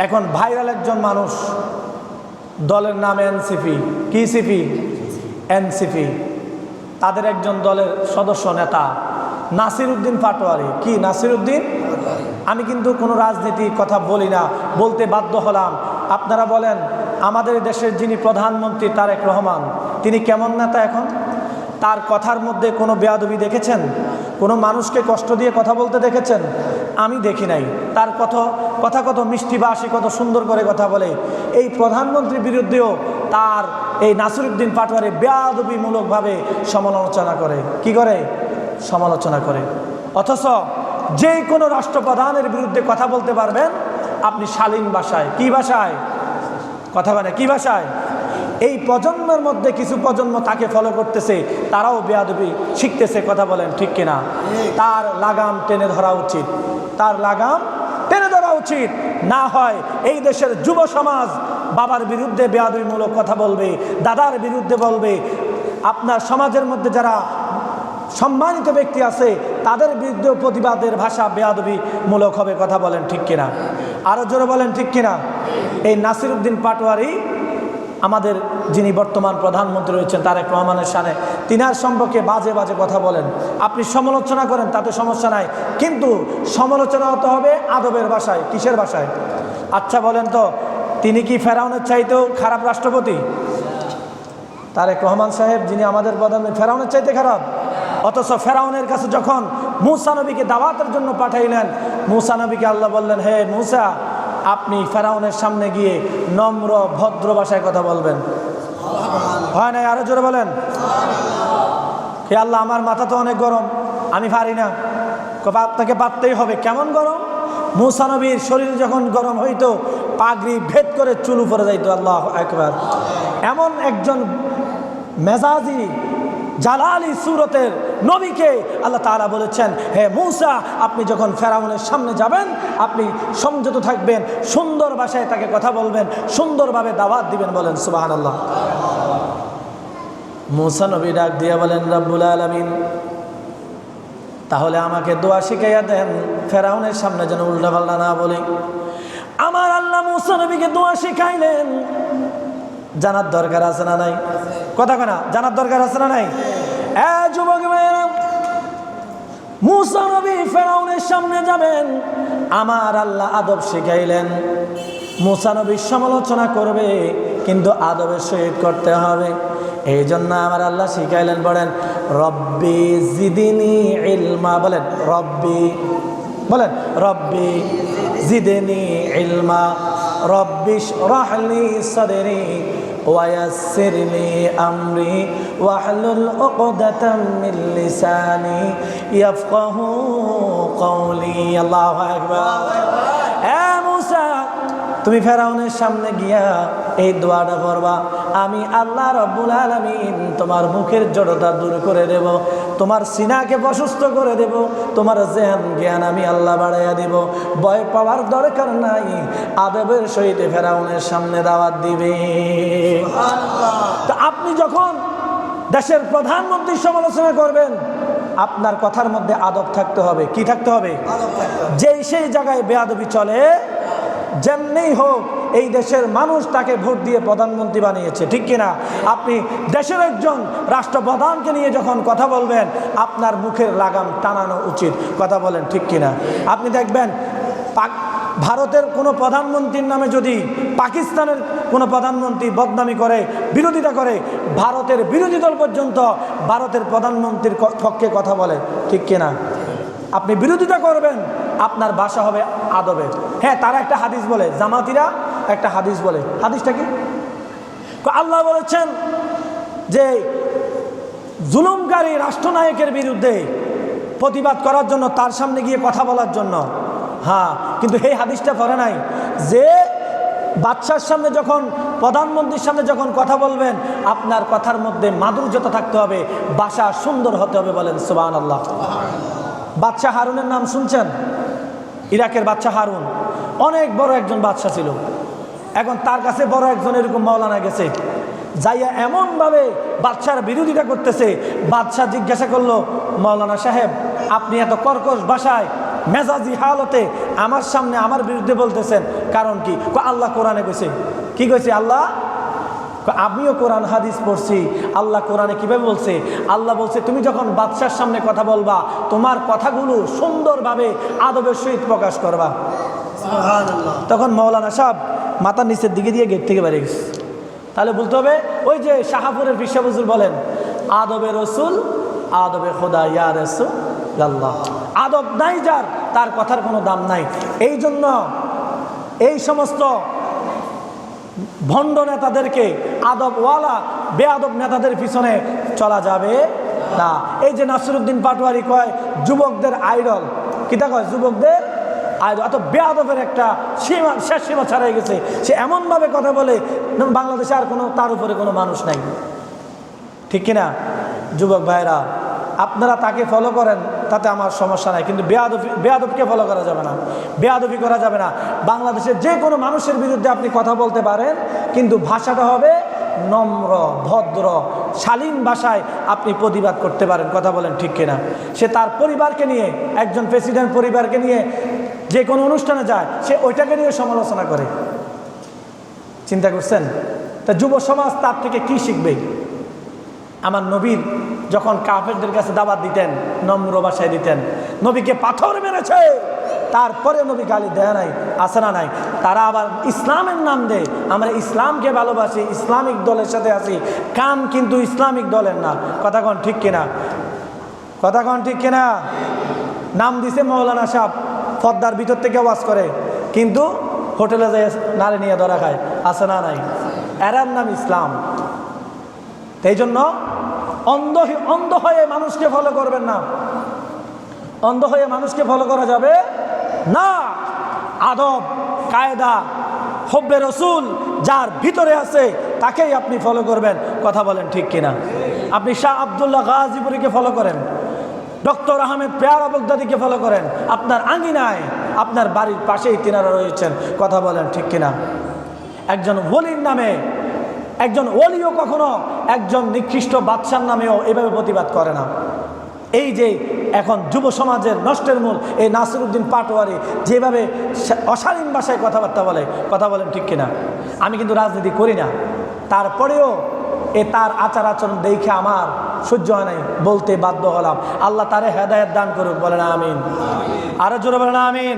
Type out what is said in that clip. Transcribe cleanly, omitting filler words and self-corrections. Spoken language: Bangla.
এখন ভাইরাল একজন মানুষ, দলের নাম এনসিপি। কি সিপি? এনসিপি। তাদের একজন দলের সদস্য নেতা নাসিরউদ্দিন পাটোয়ারি। কি নাসিরউদ্দিন? আমি কিন্তু কোনো রাজনীতি কথা বলি না, বলতে বাধ্য হলাম। আপনারা বলেন, আমাদের দেশের যিনি প্রধানমন্ত্রী তারেক রহমান, তিনি কেমন নেতা এখন? তার কথার মধ্যে কোনো বেয়াদবি দেখেছেন? কোনো মানুষকে কষ্ট দিয়ে কথা বলতে দেখেছেন? আমি দেখি নাই। তার কথা কত মিষ্টিভাষী, কত সুন্দর করে কথা বলে। এই প্রধানমন্ত্রীর বিরুদ্ধেও তার এই নাসিরউদ্দিন পাটোয়ারি বেয়াদবিমূলকভাবে সমালোচনা করে। কি করে? সমালোচনা করে। অথচ যে কোনো রাষ্ট্রপ্রধানের বিরুদ্ধে কথা বলতে পারবেন আপনি শালীন ভাষায়। কি ভাষায় কথা বলে? কি ভাষায়? এই প্রজন্মের মধ্যে কিছু প্রজন্ম তাকে ফলো করতেছে, তারাও বেয়াদবি শিখতেছে। কথা বলেন ঠিক কিনা? তার লাগাম টেনে ধরা উচিত, তার লাগাম টেনে ধরা উচিত। না হয় এই দেশের যুব সমাজ বাবার বিরুদ্ধে বেয়াদবিমূলক কথা বলবে, দাদার বিরুদ্ধে বলবে। আপনার সমাজের মধ্যে যারা সম্মানিত ব্যক্তি আছে তাদের বিরুদ্ধে প্রতিবাদের ভাষা বেয়াদবিমূলক হবে। কথা বলেন ঠিক কিনা? আরো জোরে বলেন ঠিক কিনা? এই নাসিরউদ্দিন পাটোয়ারি আমাদের যিনি বর্তমান প্রধানমন্ত্রী রয়েছেন তারেক রহমানের সামনে, তিনার সম্পর্কে বাজে বাজে কথা বলেন। আপনি সমালোচনা করেন, তাতে সমস্যা নাই, কিন্তু সমালোচনা হতে হবে আদবের ভাষায়। কিসের ভাষায়? আচ্ছা বলেন তো, তিনি কি ফেরাউনের চাইতেও খারাপ রাষ্ট্রপতি? তারেক রহমান সাহেব যিনি আমাদের প্রধানমন্ত্রী, ফেরাউনের চাইতে খারাপ? অথচ ফেরাউনের কাছে যখন মূসা নবীকে দাওয়াতের জন্য পাঠাইলেন, মূসা নবীকে আল্লাহ বললেন, হে মূসা, আপনি ফেরাউনের সামনে গিয়ে নম্র ভদ্র ভাষায় কথা বলবেন। হয় নাই? আরো জোরে বলেন। হে আল্লাহ, আমার মাথা তো অনেক গরম, আমি পারি না। আপনাকে পারতেই হবে। কেমন গরম? মূসা নবীর শরীর যখন গরম হইতো পাগড়ি ভেদ করে চুল উপরে যাইতো। আল্লাহু আকবার। এমন একজন মেজাজি জালালি সুরতের নবীকে আল্লাহ তাআলা বলেছেন, হে মূসা, আপনি যখন ফেরাউনের সামনে যাবেন আপনি সংযত থাকবেন, সুন্দর ভাষায় তাকে কথা বলবেন, সুন্দরভাবে দাওয়াত দিবেন। বলেন সুবহানাল্লাহ। মূসা নবী ডাক দিয়ে বলেন, রব্বুল আলামিন, তাহলে আমাকে দোয়া শিখাইয়া দেন, ফেরাউনের সামনে যেন উল্টাপাল্টা না বলি। আমার আল্লাহ মূসা নবীকে দোয়া শিখাইলেন। জানার দরকার আছে না নাই? কথা কনা, জানার দরকার আছে না নাই? যুবক ভাইয়েরা, মূসা নবী ফেরাউনের সামনে যাবেন, আমার আল্লাহ আদব শিখাইলেন। মূসা নবী সমালোচনা করবে, কিন্তু আদবের সহিত করতে হবে। এই জন্য আমার আল্লাহ শিখাইলেন, বলেন রব্বি জিদিনি ইলমা। বলেন রব্বি, বলেন রব্বি জিদিনি ইলমা, রব্বি ইশরাহ লি সাদরি ওয়ায়াসসিরলি আমরি ওয়াহলুল উকদাতাম মিন লিসানি ইয়াফকাহু কওলি। আল্লাহু আকবার। এ মূসা, তুমি ফেরাউনের সামনে গিয়া এই দোয়াটা করবা, আমি আল্লাহ রব্বুল আলামিন তোমার মুখের জড়তা দূর করে দেব, তোমার সিনাকে প্রশস্ত করে দেব, তোমার জেহান জ্ঞান আমি আল্লাহ বাড়াইয়া দেব। ভয় পাওয়ার দরকার নাই, আদবের সহিত ফেরাউনের সামনে দাওয়াত দিবে। তো আপনি যখন দেশের প্রধানমন্ত্রীর সমালোচনা করবেন, আপনার কথার মধ্যে আদব থাকতে হবে। কি থাকতে হবে? যেই সেই জায়গায় বেয়াদবি চলে, যেমনি হোক এই দেশের মানুষ তাকে ভোট দিয়ে প্রধানমন্ত্রী বানিয়েছে, ঠিক কিনা? আপনি দেশের একজন রাষ্ট্রপ্রধানকে নিয়ে যখন কথা বলবেন, আপনার মুখের লাগাম টানানো উচিত। কথা বলেন ঠিক কিনা? আপনি দেখবেন ভারতের কোনো প্রধানমন্ত্রীর নামে যদি পাকিস্তানের কোনো প্রধানমন্ত্রী বদনামি করে, বিরোধিতা করে, ভারতের বিরোধী দল পর্যন্ত ভারতের প্রধানমন্ত্রীর পক্ষে কথা বলে, ঠিক কিনা? আপনি বিরোধিতা করবেন, আপনার ভাষা হবে আদবের। হ্যাঁ, তারা একটা হাদিস বলে, জামাতিরা একটা হাদিস বলে। হাদিসটা কি? আল্লাহ বলেছেন যে জুলুমকারী রাষ্ট্রনায়কের বিরুদ্ধে প্রতিবাদ করার জন্য, তার সামনে গিয়ে কথা বলার জন্য। হ্যাঁ, কিন্তু এই হাদিসটা পড়ে নাই যে বাদশার সামনে যখন, প্রধানমন্ত্রীর সামনে যখন কথা বলবেন, আপনার কথার মধ্যে মাধুর্যতা থাকতে হবে, ভাষা সুন্দর হতে হবে। বলেন সুবহানাল্লাহ। বাদশাহ হারুনের নাম শুনছেন? ইরাকের বাদশাহ হারুন অনেক বড় একজন বাদশাহ ছিল। এখন তার কাছে বড় একজন এরকম মাওলানা গেছে, যাইয়া এমনভাবে বাদশার বিরোধিতা করতেছে। বাদশাহ জিজ্ঞাসা করলো, মাওলানা সাহেব, আপনি এত কর্কশ ভাষায় মেজাজি হালতে আমার সামনে আমার বিরুদ্ধে বলতেছেন, কারণ কি? আল্লাহ কোরআনে কইছে। কি কইছে আল্লাহ? আমিও কোরআন হাদিস পড়ছি। আল্লাহ কোরআনে কিভাবে বলছে? আল্লাহ বলছে, তুমি যখন বাদশার সামনে কথা বলবা, তোমার কথাগুলো সুন্দরভাবে আদবের সহিত প্রকাশ করবা। তখন মৌলানা সাহেব মাথার নিচের দিকে দিয়ে গেট থেকে বেরিয়ে গেছে। তাহলে বলতে হবে, ওই যে শাহাপুরের পিসা হুজুর বলেন, আদবে রসুল আদবে খোদা ইয়া রাসূলুল্লাহ। আদব নাই যার, তার কথার কোনো দাম নাই। এই জন্য এই সমস্ত ভণ্ড নেতাদেরকে, আদবওয়ালা বেআদব নেতাদের পিছনে চলা যাবে না। এই যে নাসিরউদ্দিন পাটোয়ারি কয় যুবকদের আইডল, কিটা কয় যুবকদের আইডল, এত বেআদবের একটা সীমা, শেষ সীমা ছাড়াই গেছে। সে এমনভাবে কথা বলে বাংলাদেশে আর কোনো তার উপরে কোনো মানুষ নাই। ঠিক কিনা যুবক ভাইরা? আপনারা তাকে ফলো করেন, তাতে আমার সমস্যা নাই, কিন্তু বেয়াদবকে ফলো করা যাবে না, বেয়াদবি করা যাবে না। বাংলাদেশের যে কোনো মানুষের বিরুদ্ধে আপনি কথা বলতে পারেন, কিন্তু ভাষাটা হবে নম্র, ভদ্র, শালীন ভাষায় আপনি প্রতিবাদ করতে পারেন। কথা বলেন ঠিক কিনা? সে তার পরিবারকে নিয়ে, একজন প্রেসিডেন্ট পরিবারকে নিয়ে যে কোনো অনুষ্ঠানে যায়, সে ওইটাকে নিয়ে সমালোচনা করে। চিন্তা করছেন? তা যুব সমাজ তার থেকে কি শিখবে? আমার নবীর যখন কাফেরদের কাছে দাওয়াত দিতেন, নম্র ভাষায় দিতেন। নবীকে পাথর মেরেছে, তারপরে নবী গালি দেয় নাই, আছে না নাই? তারা আবার ইসলামের নাম দেয়, আমরা ইসলামকে ভালোবাসি, ইসলামিক দলের সাথে আছি, কাম কিন্তু ইসলামিক দলের না। কথা কন ঠিক কিনা? কথা কন ঠিক কিনা? নাম দিছে মৌলানা সাহেব, পর্দার ভিতর থেকে ওয়াজ করে, কিন্তু হোটেলে যায় নারী নিয়ে ধরা খায়, আছে না নাই? এরার নাম ইসলাম। এই জন্য অন্ধ হয়ে মানুষকে ফলো করবেন না, অন্ধ হয়ে মানুষকে ফলো করা যাবে না। আদব কায়দা হব্বে রসুল যার ভিতরে আছে, তাকেই আপনি ফলো করবেন। কথা বলেন ঠিক কিনা? আপনি শাহ আব্দুল্লাহ গাজীপুরীকে ফলো করেন, ডক্টর আহমেদ পেয়ারা বগদাদিকে ফলো করেন, আপনার আঙ্গিনায়, আপনার বাড়ির পাশেই তিনারা রয়েছেন। কথা বলেন ঠিক কিনা? একজন ওলির নামে, একজন ওলিও কখনো একজন নিকৃষ্ট বাদশার নামেও এভাবে প্রতিবাদ করে না। এই যে এখন যুব সমাজের নষ্টের মূল এই নাসিরউদ্দিন পাটোয়ারি যেভাবে অশালীন ভাষায় কথাবার্তা বলে, কথা বলেন ঠিক কিনা? আমি কিন্তু রাজনীতি করি না, তারপরেও তার আচার আচরণ দেখে আমার সহ্য হয় নাই, বলতে বাধ্য হলাম। আল্লাহ তারে হেদায়েত দান করুক, বলেন আমিন। আরো জোরে বলেন আমিন।